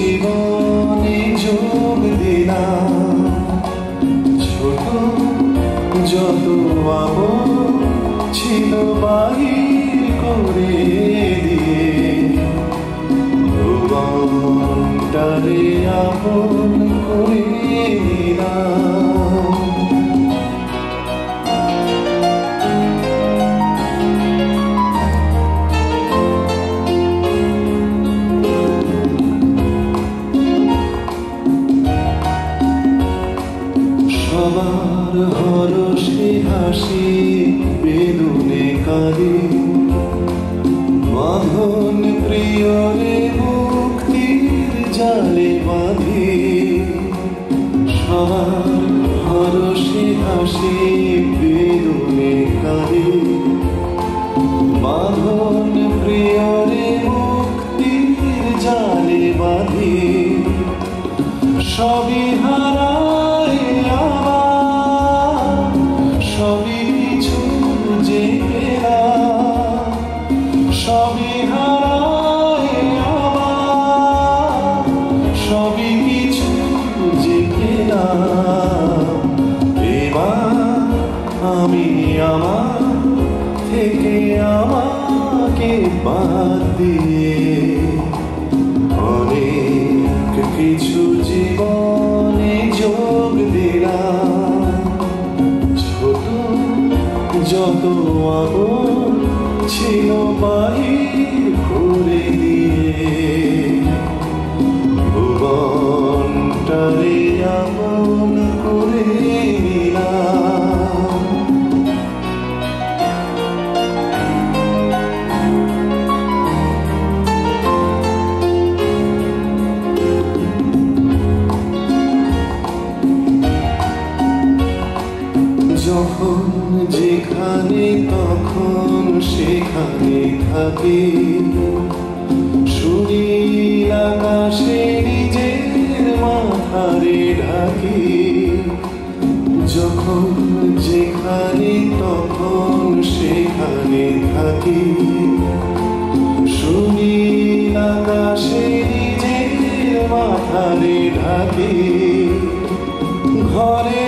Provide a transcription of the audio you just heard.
জীবনে যোগ দিলাম ছোট যত আপন ছিল বাহির করে দিয়ে ভুবনটারে আপন করে নিলাম। সবার হরষে হাসি বেদনে কাঁদে বাঁধন প্রিয়রে মুক্তির জালে বাঁধে। সবার হরষে হাসি বেদনে কাঁদে বাঁধন প্রিয়রে মুক্তির জালে বাঁধে। সবই হারায় আবার সবই কিছু যে পেলাম, সবই হারায় আবার সবই কিছু যে পেলাম। এবার আমি আমার থেকে আমাকে বাদ দিয়ে অনেক কিছু জীবনে যোগ দিলাম ছোট যত আপন ছিল বাহির করে দিয়ে ভুবনটারে আপন করে নিলাম। যখন যেখানে তখন সেখানে থাকি সুনীল আকাশে নিজের মাথারে ঢাকি। যখন যেখানে তখন সেখানে থাকি সুনীল আকাশে নিজের মাথারে ঢাকি। ঘরে